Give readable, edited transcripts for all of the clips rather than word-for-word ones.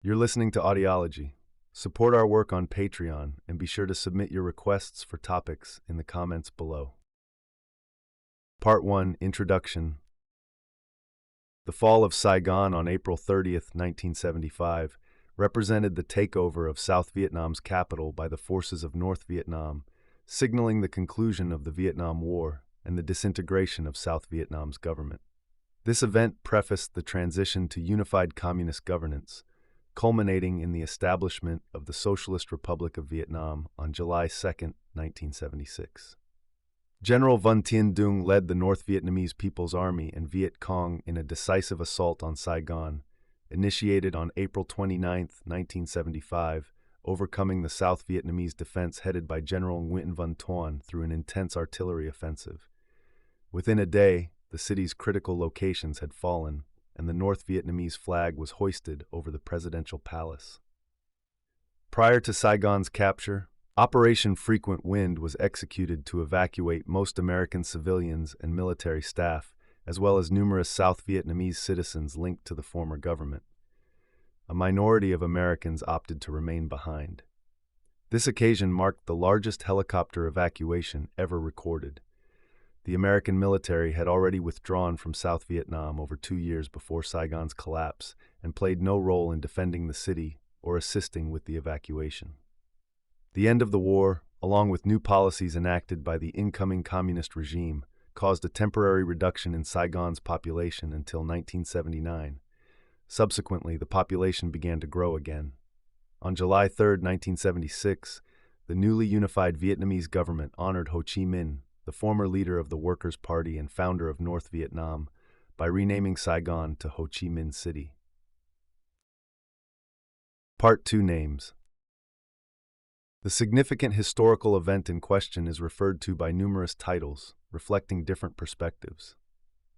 You're listening to Audiology. Support our work on Patreon and be sure to submit your requests for topics in the comments below. Part 1 Introduction. The fall of Saigon on April 30th, 1975, represented the takeover of South Vietnam's capital by the forces of North Vietnam, signaling the conclusion of the Vietnam War and the disintegration of South Vietnam's government. This event prefaced the transition to unified communist governance, culminating in the establishment of the Socialist Republic of Vietnam on July 2, 1976. General Van Tien Dung led the North Vietnamese People's Army and Viet Cong in a decisive assault on Saigon, initiated on April 29, 1975, overcoming the South Vietnamese defense headed by General Nguyen Van Tuan through an intense artillery offensive. Within a day, the city's critical locations had fallen, and the North Vietnamese flag was hoisted over the presidential palace. Prior to Saigon's capture, Operation Frequent Wind was executed to evacuate most American civilians and military staff, as well as numerous South Vietnamese citizens linked to the former government. A minority of Americans opted to remain behind. This occasion marked the largest helicopter evacuation ever recorded. The American military had already withdrawn from South Vietnam over 2 years before Saigon's collapse and played no role in defending the city or assisting with the evacuation. The end of the war, along with new policies enacted by the incoming communist regime, caused a temporary reduction in Saigon's population until 1979. Subsequently, the population began to grow again. On July 3, 1976, the newly unified Vietnamese government honored Ho Chi Minh, the former leader of the Workers' Party and founder of North Vietnam, by renaming Saigon to Ho Chi Minh City. Part 2 Names. The significant historical event in question is referred to by numerous titles, reflecting different perspectives.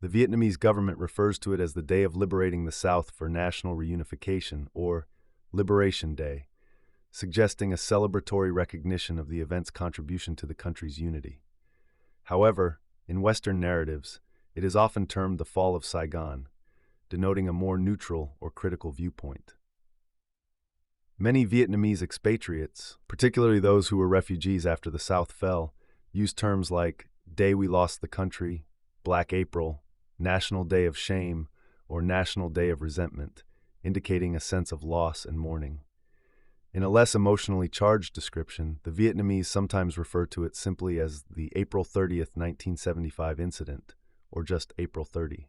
The Vietnamese government refers to it as the Day of Liberating the South for National Reunification, or Liberation Day, suggesting a celebratory recognition of the event's contribution to the country's unity. However, in Western narratives, it is often termed the Fall of Saigon, denoting a more neutral or critical viewpoint. Many Vietnamese expatriates, particularly those who were refugees after the South fell, use terms like Day We Lost the Country, Black April, National Day of Shame, or National Day of Resentment, indicating a sense of loss and mourning. In a less emotionally charged description, the Vietnamese sometimes refer to it simply as the April 30th, 1975 incident, or just April 30.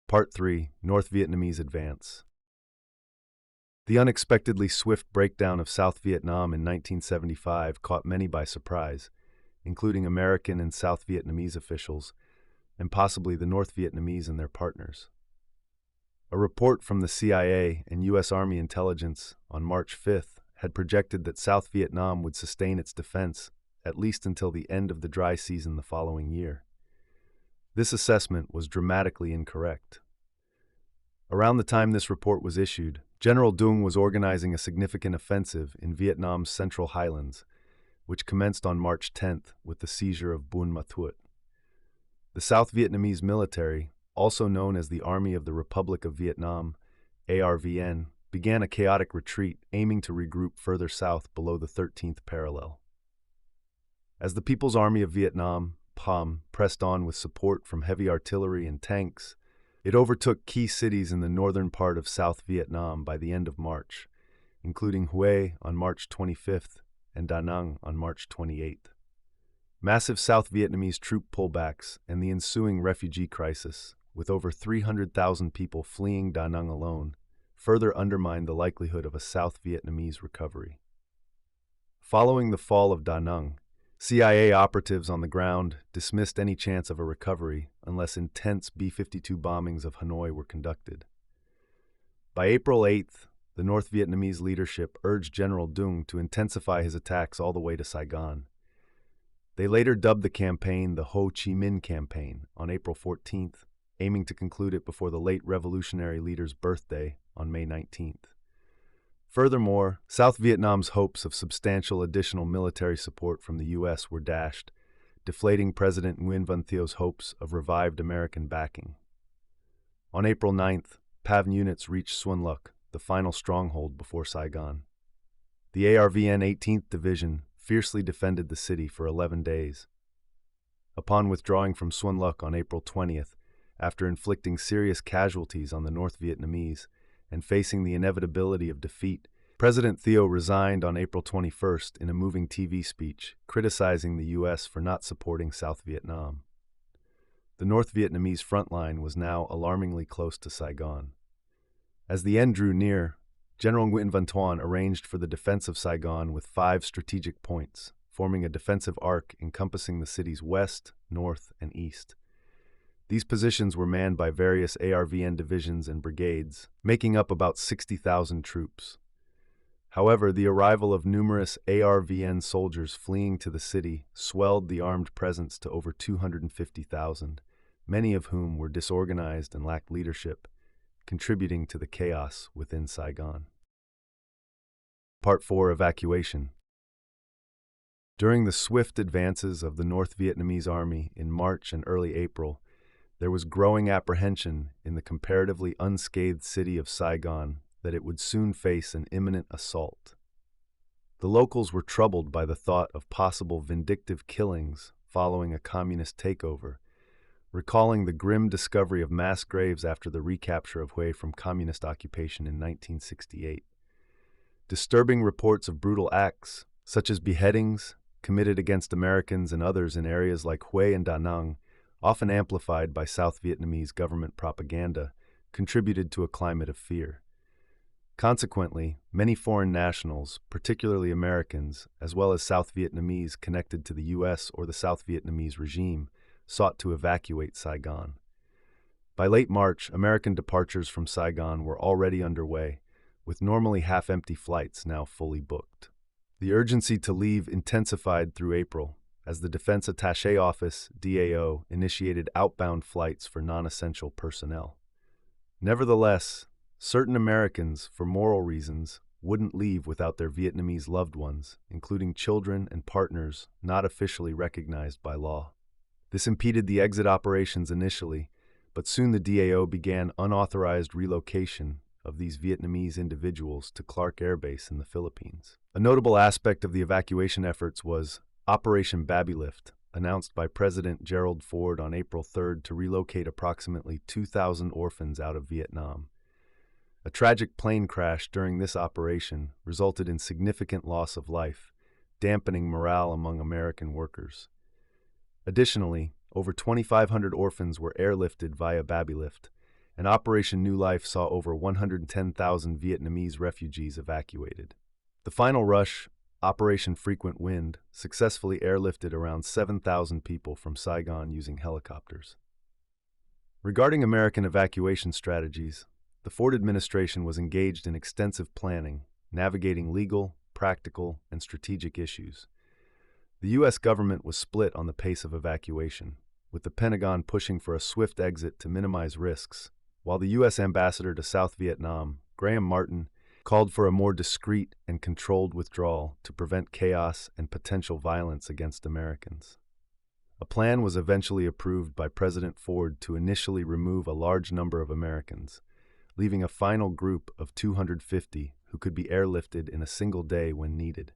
Part 3 North Vietnamese Advance. The unexpectedly swift breakdown of South Vietnam in 1975 caught many by surprise, including American and South Vietnamese officials, and possibly the North Vietnamese and their partners. A report from the CIA and U.S. Army intelligence on March 5th had projected that South Vietnam would sustain its defense at least until the end of the dry season the following year. This assessment was dramatically incorrect. Around the time this report was issued, General Dung was organizing a significant offensive in Vietnam's Central Highlands, which commenced on March 10th with the seizure of Buon Ma Thuot. The South Vietnamese military, also known as the Army of the Republic of Vietnam, ARVN, began a chaotic retreat aiming to regroup further south below the 13th parallel. As the People's Army of Vietnam, PAM, pressed on with support from heavy artillery and tanks, it overtook key cities in the northern part of South Vietnam by the end of March, including Hue on March 25th and Da Nang on March 28th. Massive South Vietnamese troop pullbacks and the ensuing refugee crisis, with over 300,000 people fleeing Da Nang alone, further undermined the likelihood of a South Vietnamese recovery. Following the fall of Da Nang, CIA operatives on the ground dismissed any chance of a recovery unless intense B-52 bombings of Hanoi were conducted. By April 8th, the North Vietnamese leadership urged General Dung to intensify his attacks all the way to Saigon. They later dubbed the campaign the Ho Chi Minh Campaign on April 14th, aiming to conclude it before the late revolutionary leader's birthday on May 19th. Furthermore, South Vietnam's hopes of substantial additional military support from the U.S. were dashed, deflating President Nguyen Van Thieu's hopes of revived American backing. On April 9th, PAV units reached Sunluk, the final stronghold before Saigon. The ARVN 18th Division fiercely defended the city for 11 days. Upon withdrawing from Sunluk on April 20th, after inflicting serious casualties on the North Vietnamese and facing the inevitability of defeat, President Thieu resigned on April 21st in a moving TV speech criticizing the U.S. for not supporting South Vietnam. The North Vietnamese front line was now alarmingly close to Saigon. As the end drew near, General Nguyen Van Thuan arranged for the defense of Saigon with 5 strategic points, forming a defensive arc encompassing the city's west, north, and east. These positions were manned by various ARVN divisions and brigades, making up about 60,000 troops. However, the arrival of numerous ARVN soldiers fleeing to the city swelled the armed presence to over 250,000, many of whom were disorganized and lacked leadership, contributing to the chaos within Saigon. Part 4: Evacuation. During the swift advances of the North Vietnamese Army in March and early April, there was growing apprehension in the comparatively unscathed city of Saigon that it would soon face an imminent assault. The locals were troubled by the thought of possible vindictive killings following a communist takeover, recalling the grim discovery of mass graves after the recapture of Hue from communist occupation in 1968. Disturbing reports of brutal acts, such as beheadings, committed against Americans and others in areas like Hue and Da Nang, often amplified by South Vietnamese government propaganda, contributed to a climate of fear. Consequently, many foreign nationals, particularly Americans, as well as South Vietnamese connected to the U.S. or the South Vietnamese regime, sought to evacuate Saigon. By late March, American departures from Saigon were already underway, with normally half-empty flights now fully booked. The urgency to leave intensified through April, as the Defense Attaché Office, DAO, initiated outbound flights for non-essential personnel. Nevertheless, certain Americans, for moral reasons, wouldn't leave without their Vietnamese loved ones, including children and partners not officially recognized by law. This impeded the exit operations initially, but soon the DAO began unauthorized relocation of these Vietnamese individuals to Clark Air Base in the Philippines. A notable aspect of the evacuation efforts was Operation Babylift, announced by President Gerald Ford on April 3rd to relocate approximately 2,000 orphans out of Vietnam. A tragic plane crash during this operation resulted in significant loss of life, dampening morale among American workers. Additionally, over 2,500 orphans were airlifted via Babylift, and Operation New Life saw over 110,000 Vietnamese refugees evacuated. The final rush, Operation Frequent Wind, successfully airlifted around 7,000 people from Saigon using helicopters. Regarding American evacuation strategies, the Ford administration was engaged in extensive planning, navigating legal, practical, and strategic issues. The U.S. government was split on the pace of evacuation, with the Pentagon pushing for a swift exit to minimize risks, while the U.S. ambassador to South Vietnam, Graham Martin, called for a more discreet and controlled withdrawal to prevent chaos and potential violence against Americans. A plan was eventually approved by President Ford to initially remove a large number of Americans, leaving a final group of 250 who could be airlifted in a single day when needed.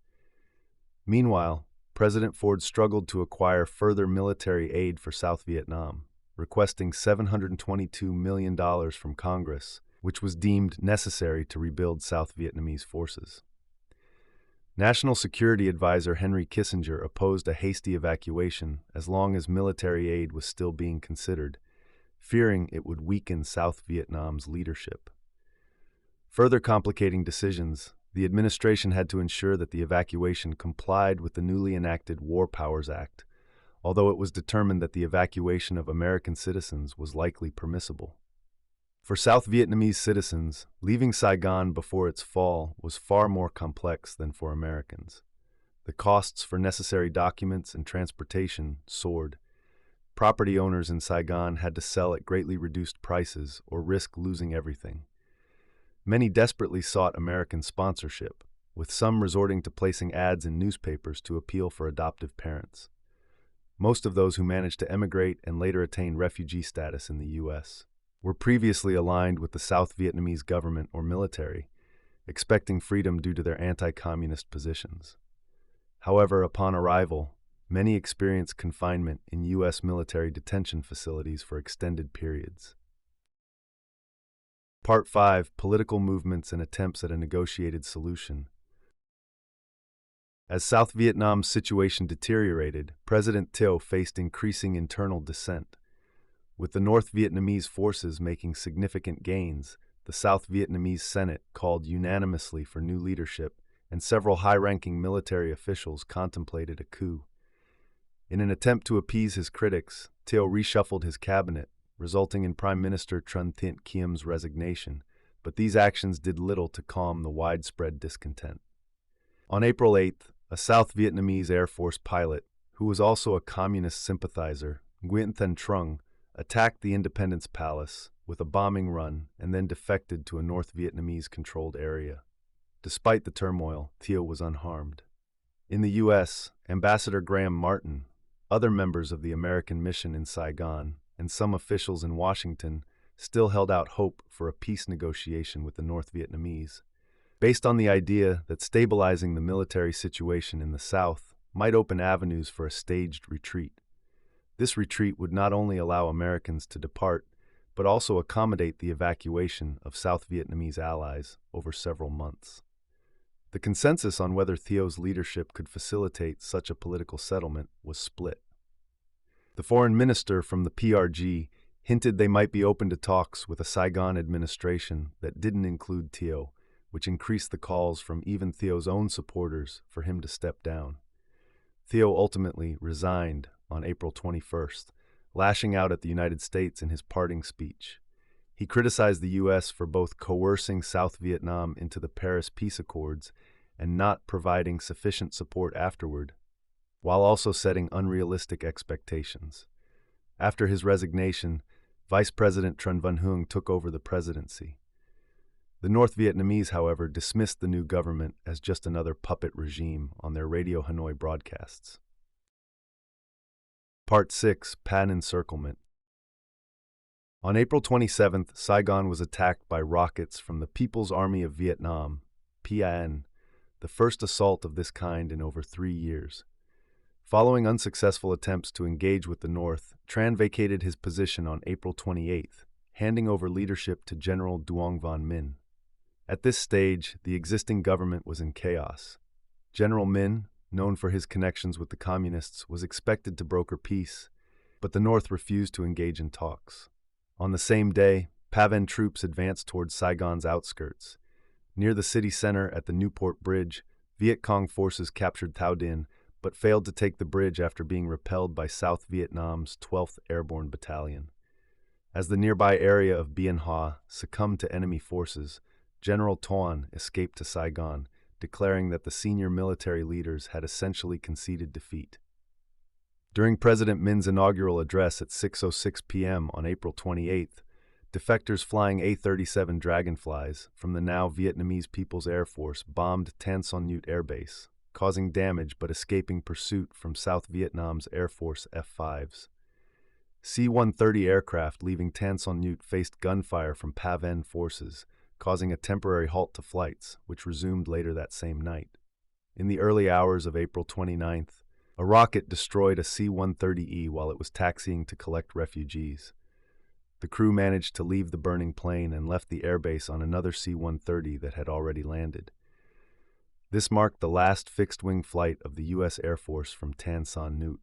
Meanwhile, President Ford struggled to acquire further military aid for South Vietnam, requesting $722 million from Congress, which was deemed necessary to rebuild South Vietnamese forces. National Security Advisor Henry Kissinger opposed a hasty evacuation as long as military aid was still being considered, fearing it would weaken South Vietnam's leadership. Further complicating decisions, the administration had to ensure that the evacuation complied with the newly enacted War Powers Act, although it was determined that the evacuation of American citizens was likely permissible. For South Vietnamese citizens, leaving Saigon before its fall was far more complex than for Americans. The costs for necessary documents and transportation soared. Property owners in Saigon had to sell at greatly reduced prices or risk losing everything. Many desperately sought American sponsorship, with some resorting to placing ads in newspapers to appeal for adoptive parents. Most of those who managed to emigrate and later attain refugee status in the U.S. were previously aligned with the South Vietnamese government or military, expecting freedom due to their anti-communist positions. However, upon arrival, many experienced confinement in U.S. military detention facilities for extended periods. Part 5. Political movements and attempts at a negotiated solution. As South Vietnam's situation deteriorated, President Thieu faced increasing internal dissent. With the North Vietnamese forces making significant gains, the South Vietnamese Senate called unanimously for new leadership, and several high-ranking military officials contemplated a coup. In an attempt to appease his critics, Thieu reshuffled his cabinet, resulting in Prime Minister Tran Thient Khiem's resignation, but these actions did little to calm the widespread discontent. On April 8th, a South Vietnamese Air Force pilot, who was also a communist sympathizer, Nguyen Thanh Trung, attacked the Independence Palace with a bombing run and then defected to a North Vietnamese-controlled area. Despite the turmoil, Thieu was unharmed. In the U.S., Ambassador Graham Martin, other members of the American mission in Saigon, and some officials in Washington still held out hope for a peace negotiation with the North Vietnamese, based on the idea that stabilizing the military situation in the South might open avenues for a staged retreat. This retreat would not only allow Americans to depart, but also accommodate the evacuation of South Vietnamese allies over several months. The consensus on whether Thieu's leadership could facilitate such a political settlement was split. The foreign minister from the PRG hinted they might be open to talks with a Saigon administration that didn't include Thieu, which increased the calls from even Thieu's own supporters for him to step down. Thieu ultimately resigned on April 21st, lashing out at the United States in his parting speech. He criticized the U.S. for both coercing South Vietnam into the Paris Peace Accords and not providing sufficient support afterward, while also setting unrealistic expectations. After his resignation, Vice President Tran Van Huong took over the presidency. The North Vietnamese, however, dismissed the new government as just another puppet regime on their Radio Hanoi broadcasts. Part 6. Pan Encirclement. On April 27th, Saigon was attacked by rockets from the People's Army of Vietnam, PAN, the first assault of this kind in over 3 years. Following unsuccessful attempts to engage with the North, Tran vacated his position on April 28th, handing over leadership to General Duong Van Minh. At this stage, the existing government was in chaos. General Minh, known for his connections with the communists, was expected to broker peace, but the North refused to engage in talks. On the same day, PAVN troops advanced towards Saigon's outskirts. Near the city center at the Newport Bridge, Viet Cong forces captured Thao Dinh, but failed to take the bridge after being repelled by South Vietnam's 12th Airborne Battalion. As the nearby area of Bien Hoa succumbed to enemy forces, General Toan escaped to Saigon, declaring that the senior military leaders had essentially conceded defeat. During President Minh's inaugural address at 6:06 p.m. on April 28th, defectors flying A-37 Dragonflies from the now Vietnamese People's Air Force bombed Tan Son Nhut Air Base, causing damage but escaping pursuit from South Vietnam's Air Force F-5s. C-130 aircraft leaving Tan Son Nhut faced gunfire from PAVN forces, causing a temporary halt to flights, which resumed later that same night. In the early hours of April 29th, a rocket destroyed a C-130E while it was taxiing to collect refugees. The crew managed to leave the burning plane and left the airbase on another C-130 that had already landed. This marked the last fixed-wing flight of the U.S. Air Force from Tan Son Nhut.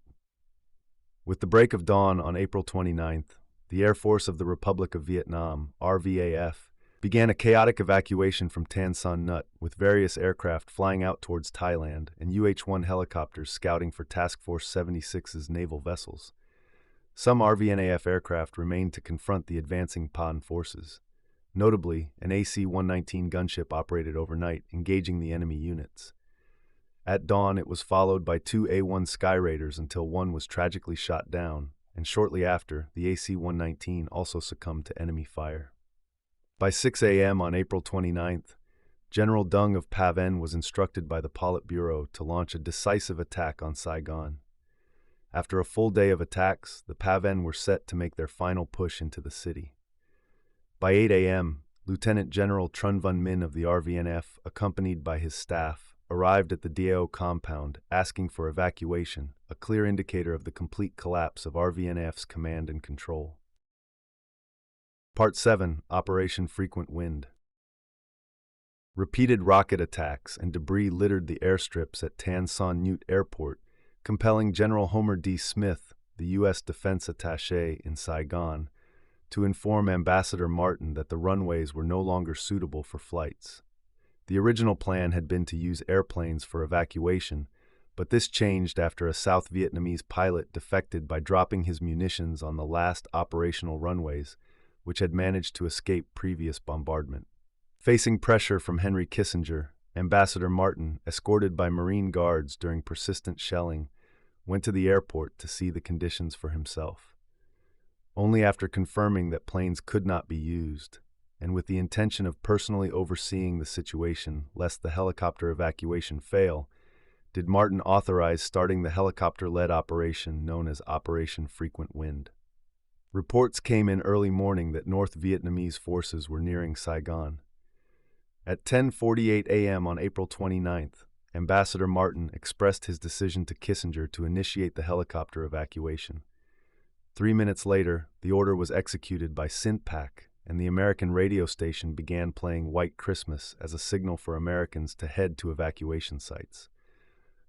With the break of dawn on April 29th, the Air Force of the Republic of Vietnam, RVAF, began a chaotic evacuation from Tan Son Nhut, with various aircraft flying out towards Thailand and UH-1 helicopters scouting for Task Force 76's naval vessels. Some RVNAF aircraft remained to confront the advancing PAN forces. Notably, an AC-119 gunship operated overnight, engaging the enemy units. At dawn, it was followed by 2 A-1 Sky Raiders until one was tragically shot down, and shortly after, the AC-119 also succumbed to enemy fire. By 6 a.m. on April 29th, General Dung of PAVN was instructed by the Politburo to launch a decisive attack on Saigon. After a full day of attacks, the PAVN were set to make their final push into the city. By 8 a.m., Lieutenant General Trun Van Min of the RVNF, accompanied by his staff, arrived at the DAO compound, asking for evacuation, a clear indicator of the complete collapse of RVNF's command and control. Part 7, Operation Frequent Wind. Repeated rocket attacks and debris littered the airstrips at Tan Son Nhut Airport, compelling General Homer D. Smith, the U.S. Defense Attaché in Saigon, to inform Ambassador Martin that the runways were no longer suitable for flights. The original plan had been to use airplanes for evacuation, but this changed after a South Vietnamese pilot defected by dropping his munitions on the last operational runways, which had managed to escape previous bombardment. Facing pressure from Henry Kissinger, Ambassador Martin, escorted by Marine guards during persistent shelling, went to the airport to see the conditions for himself. Only after confirming that planes could not be used, and with the intention of personally overseeing the situation lest the helicopter evacuation fail, did Martin authorize starting the helicopter-led operation known as Operation Frequent Wind. Reports came in early morning that North Vietnamese forces were nearing Saigon. At 10:48 a.m. on April 29th, Ambassador Martin expressed his decision to Kissinger to initiate the helicopter evacuation. 3 minutes later, the order was executed by unpack, and the American radio station began playing White Christmas as a signal for Americans to head to evacuation sites.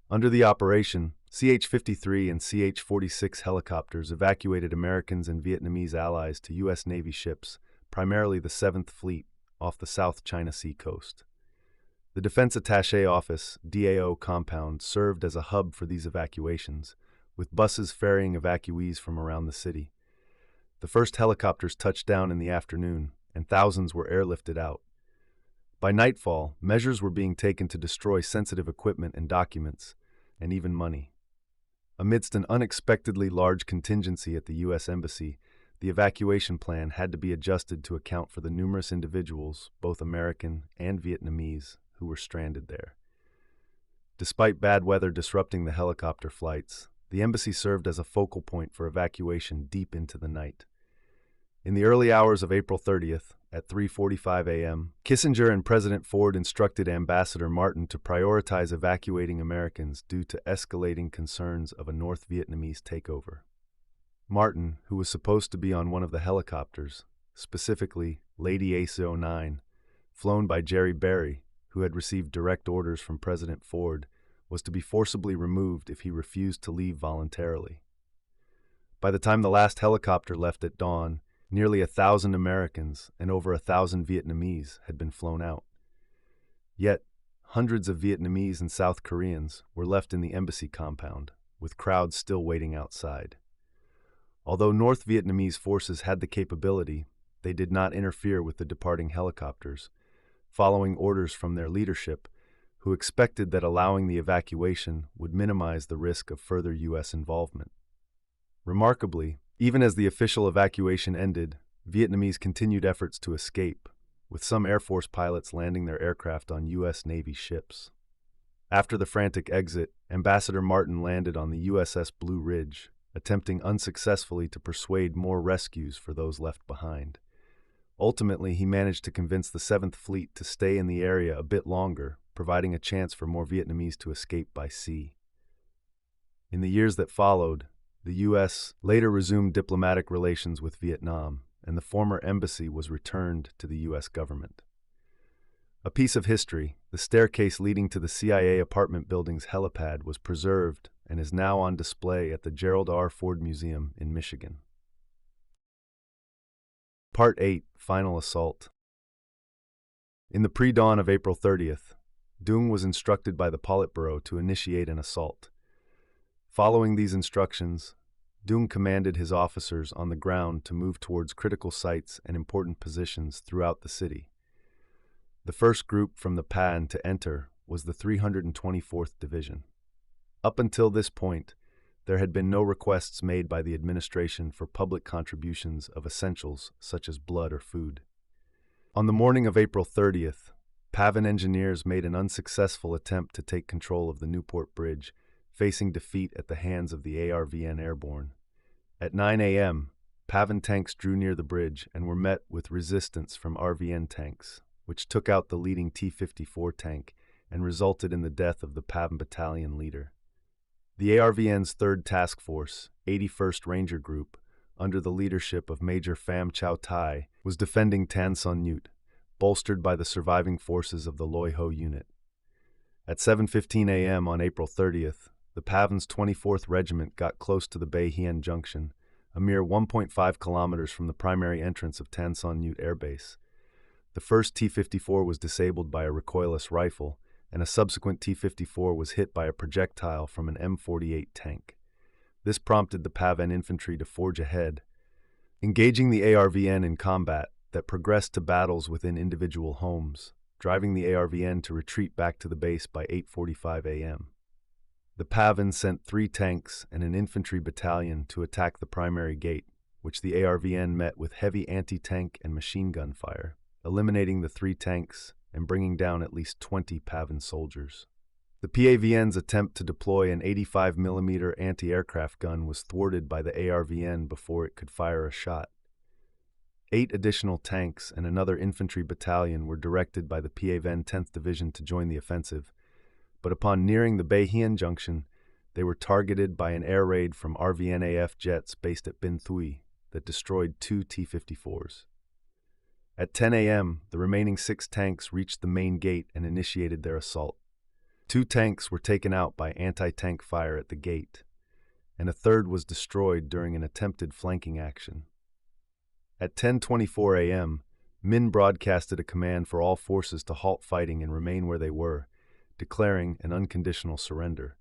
Under the operation, CH-53 and CH-46 helicopters evacuated Americans and Vietnamese allies to U.S. Navy ships, primarily the 7th Fleet, off the South China Sea coast. The Defense Attaché Office, DAO compound, served as a hub for these evacuations, with buses ferrying evacuees from around the city. The first helicopters touched down in the afternoon, and thousands were airlifted out. By nightfall, measures were being taken to destroy sensitive equipment and documents, and even money. Amidst an unexpectedly large contingency at the U.S. Embassy, the evacuation plan had to be adjusted to account for the numerous individuals, both American and Vietnamese, who were stranded there. Despite bad weather disrupting the helicopter flights, the embassy served as a focal point for evacuation deep into the night. In the early hours of April 30th, at 3:45 a.m., Kissinger and President Ford instructed Ambassador Martin to prioritize evacuating Americans due to escalating concerns of a North Vietnamese takeover. Martin, who was supposed to be on one of the helicopters, specifically Lady AC-09, flown by Jerry Berry, who had received direct orders from President Ford, was to be forcibly removed if he refused to leave voluntarily. By the time the last helicopter left at dawn, nearly 1,000 Americans and over 1,000 Vietnamese had been flown out. Yet, hundreds of Vietnamese and South Koreans were left in the embassy compound, with crowds still waiting outside. Although North Vietnamese forces had the capability, they did not interfere with the departing helicopters, following orders from their leadership, who expected that allowing the evacuation would minimize the risk of further U.S. involvement. Remarkably, even as the official evacuation ended, Vietnamese continued efforts to escape, with some Air Force pilots landing their aircraft on U.S. Navy ships. After the frantic exit, Ambassador Martin landed on the USS Blue Ridge, attempting unsuccessfully to persuade more rescues for those left behind. Ultimately, he managed to convince the 7th Fleet to stay in the area a bit longer, providing a chance for more Vietnamese to escape by sea. In the years that followed, the U.S. later resumed diplomatic relations with Vietnam, and the former embassy was returned to the U.S. government. A piece of history, the staircase leading to the CIA apartment building's helipad was preserved and is now on display at the Gerald R. Ford Museum in Michigan. Part 8, Final Assault. In the pre-dawn of April 30th, Dung was instructed by the Politburo to initiate an assault. Following these instructions, Dung commanded his officers on the ground to move towards critical sites and important positions throughout the city. The first group from the PAN to enter was the 324th Division. Up until this point, there had been no requests made by the administration for public contributions of essentials such as blood or food. On the morning of April 30th, PAVN engineers made an unsuccessful attempt to take control of the Newport Bridge, facing defeat at the hands of the ARVN Airborne. At 9 a.m., PAVN tanks drew near the bridge and were met with resistance from RVN tanks, which took out the leading T-54 tank and resulted in the death of the PAVN battalion leader. The ARVN's 3rd Task Force, 81st Ranger Group, under the leadership of Major Pham Chau Tai, was defending Tan Son Nhut, bolstered by the surviving forces of the Loi Ho unit. At 7:15 a.m. on April 30th, the PAVN's 24th Regiment got close to the Bay Hien Junction, a mere 1.5 kilometers from the primary entrance of Tan Son Nhut Air Base. The first T-54 was disabled by a recoilless rifle, and a subsequent T-54 was hit by a projectile from an M48 tank. This prompted the PAVN infantry to forge ahead, engaging the ARVN in combat that progressed to battles within individual homes, driving the ARVN to retreat back to the base by 8:45 a.m. The PAVN sent 3 tanks and an infantry battalion to attack the primary gate, which the ARVN met with heavy anti-tank and machine gun fire, eliminating the 3 tanks and bringing down at least 20 PAVN soldiers. The PAVN's attempt to deploy an 85mm anti-aircraft gun was thwarted by the ARVN before it could fire a shot. 8 additional tanks and another infantry battalion were directed by the PAVN 10th Division to join the offensive, but upon nearing the Bay Hien Junction, they were targeted by an air raid from RVNAF jets based at Binh Thuy that destroyed 2 T-54s. At 10 a.m., the remaining 6 tanks reached the main gate and initiated their assault. 2 tanks were taken out by anti-tank fire at the gate, and a third was destroyed during an attempted flanking action. At 10:24 a.m., Min broadcasted a command for all forces to halt fighting and remain where they were, declaring an unconditional surrender.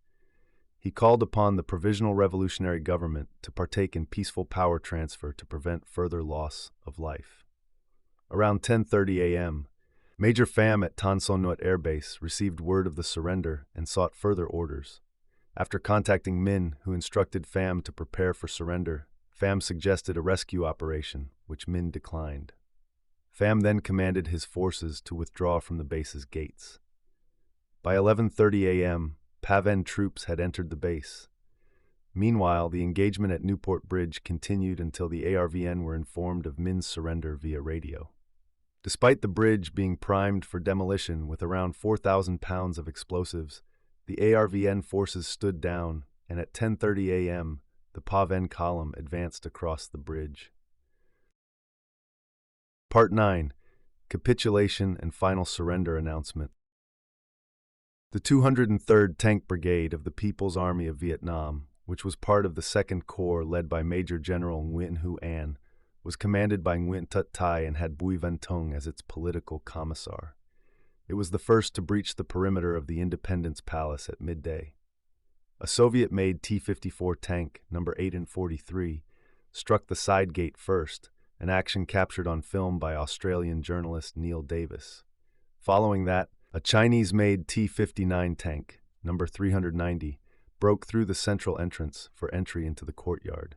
He called upon the Provisional Revolutionary Government to partake in peaceful power transfer to prevent further loss of life. Around 10:30 a.m., Major Pham at Tan Son Nhut Air Base received word of the surrender and sought further orders. After contacting Min, who instructed Pham to prepare for surrender, Pham suggested a rescue operation, which Min declined. Pham then commanded his forces to withdraw from the base's gates. By 11:30 a.m., PAVN troops had entered the base. Meanwhile, the engagement at Newport Bridge continued until the ARVN were informed of Min's surrender via radio. Despite the bridge being primed for demolition with around 4,000 pounds of explosives, the ARVN forces stood down, and at 10:30 a.m., the PAVN column advanced across the bridge. Part 9. Capitulation and Final Surrender Announcement. The 203rd Tank Brigade of the People's Army of Vietnam, which was part of the 2nd Corps led by Major General Nguyen Hu An, was commanded by Nguyen Tut Tai and had Bui Van Tung as its political commissar. It was the first to breach the perimeter of the Independence Palace at midday. A Soviet-made T-54 tank, number 8 and 43, struck the side gate first, an action captured on film by Australian journalist Neil Davis. Following that, a Chinese-made T-59 tank, number 390, broke through the central entrance for entry into the courtyard.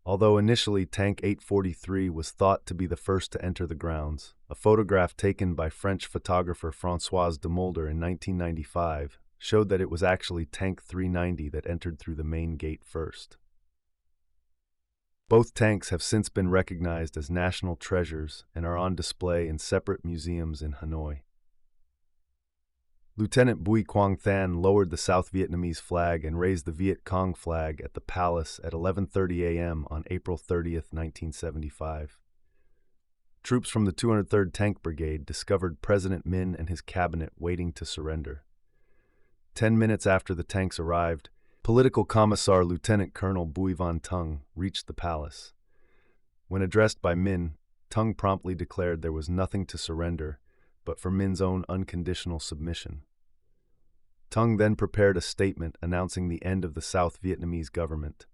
Although initially Tank 843 was thought to be the first to enter the grounds, a photograph taken by French photographer Françoise de Mulder in 1995 showed that it was actually Tank 390 that entered through the main gate first. Both tanks have since been recognized as national treasures and are on display in separate museums in Hanoi. Lieutenant Bui Quang Than lowered the South Vietnamese flag and raised the Viet Cong flag at the palace at 11:30 a.m. on April 30th, 1975. Troops from the 203rd Tank Brigade discovered President Min and his cabinet waiting to surrender. 10 minutes after the tanks arrived, Political Commissar Lieutenant Colonel Bui Van Tung reached the palace. When addressed by Min, Tung promptly declared there was nothing to surrender but for Min's own unconditional submission. Tung then prepared a statement announcing the end of the South Vietnamese government,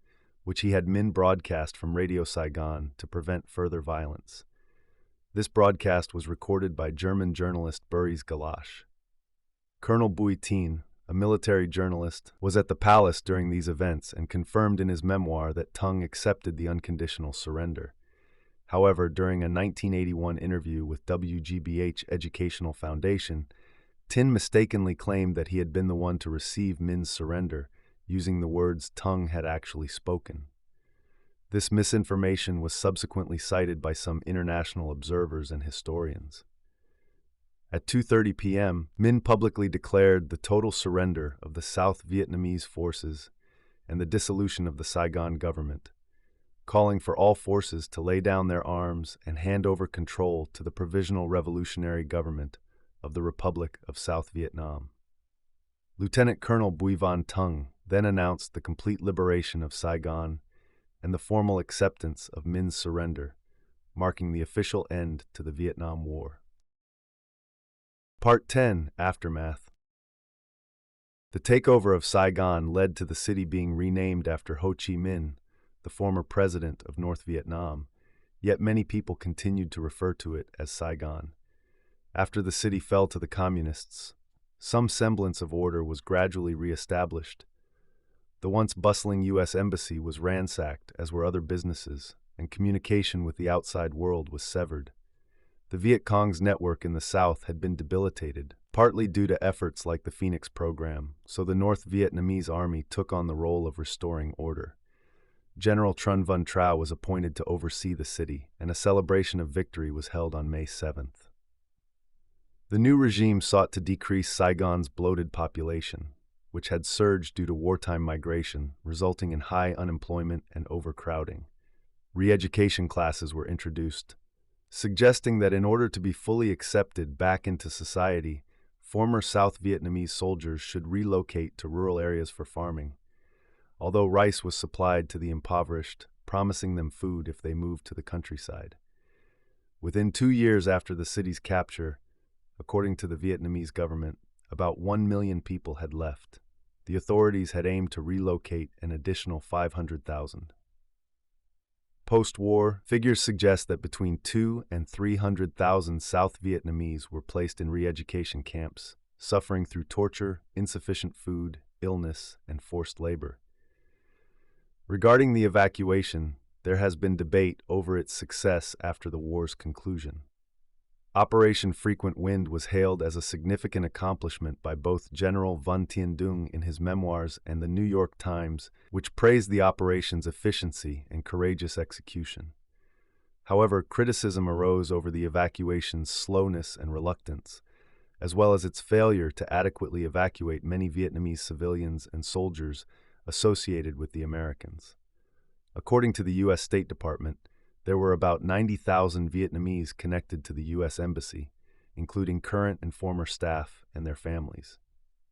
which he had Min broadcast from Radio Saigon to prevent further violence. This broadcast was recorded by German journalist Boris Galash. Colonel Bui Tin, a military journalist, was at the palace during these events and confirmed in his memoir that Tung accepted the unconditional surrender. However, during a 1981 interview with WGBH Educational Foundation, Tin mistakenly claimed that he had been the one to receive Min's surrender, using the words Tung had actually spoken. This misinformation was subsequently cited by some international observers and historians. At 2:30 p.m., Minh publicly declared the total surrender of the South Vietnamese forces and the dissolution of the Saigon government, calling for all forces to lay down their arms and hand over control to the Provisional Revolutionary Government of the Republic of South Vietnam. Lieutenant Colonel Bui Van Tung then announced the complete liberation of Saigon and the formal acceptance of Minh's surrender, marking the official end to the Vietnam War. Part 10. Aftermath. The takeover of Saigon led to the city being renamed after Ho Chi Minh, the former president of North Vietnam, yet many people continued to refer to it as Saigon. After the city fell to the communists, some semblance of order was gradually re-established. The once bustling U.S. embassy was ransacked, as were other businesses, and communication with the outside world was severed. The Viet Cong's network in the south had been debilitated, partly due to efforts like the Phoenix program, so the North Vietnamese army took on the role of restoring order. General Truong Van Trao was appointed to oversee the city, and a celebration of victory was held on May 7th. The new regime sought to decrease Saigon's bloated population, which had surged due to wartime migration, resulting in high unemployment and overcrowding. Re-education classes were introduced, suggesting that in order to be fully accepted back into society, former South Vietnamese soldiers should relocate to rural areas for farming, although rice was supplied to the impoverished, promising them food if they moved to the countryside. Within 2 years after the city's capture, according to the Vietnamese government, about 1 million people had left. The authorities had aimed to relocate an additional 500,000. Post-war, figures suggest that between 200,000 and 300,000 South Vietnamese were placed in re-education camps, suffering through torture, insufficient food, illness, and forced labor. Regarding the evacuation, there has been debate over its success after the war's conclusion. Operation Frequent Wind was hailed as a significant accomplishment by both General Van Tien Dung in his memoirs and the New York Times, which praised the operation's efficiency and courageous execution. However, criticism arose over the evacuation's slowness and reluctance, as well as its failure to adequately evacuate many Vietnamese civilians and soldiers associated with the Americans. According to the U.S. State Department, there were about 90,000 Vietnamese connected to the U.S. Embassy, including current and former staff and their families.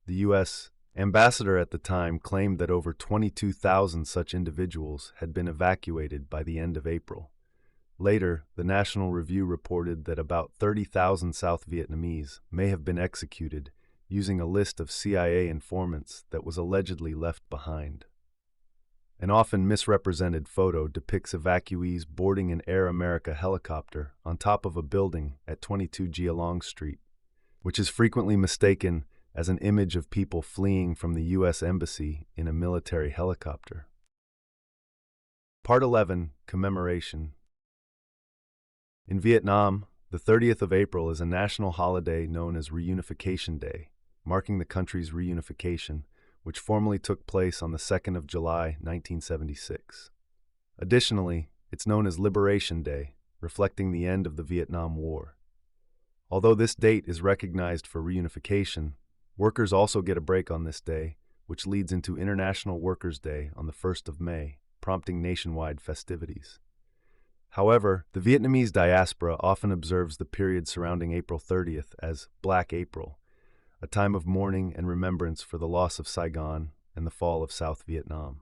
The U.S. ambassador at the time claimed that over 22,000 such individuals had been evacuated by the end of April. Later, the National Review reported that about 30,000 South Vietnamese may have been executed using a list of CIA informants that was allegedly left behind. An often misrepresented photo depicts evacuees boarding an Air America helicopter on top of a building at 22 Gia Long Street, which is frequently mistaken as an image of people fleeing from the U.S. Embassy in a military helicopter. Part 11. Commemoration. In Vietnam, the 30th of April is a national holiday known as Reunification Day, marking the country's reunification, which formally took place on the 2nd of July, 1976. Additionally, it's known as Liberation Day, reflecting the end of the Vietnam War. Although this date is recognized for reunification, workers also get a break on this day, which leads into International Workers' Day on the 1st of May, prompting nationwide festivities. However, the Vietnamese diaspora often observes the period surrounding April 30th as Black April, a time of mourning and remembrance for the loss of Saigon and the fall of South Vietnam.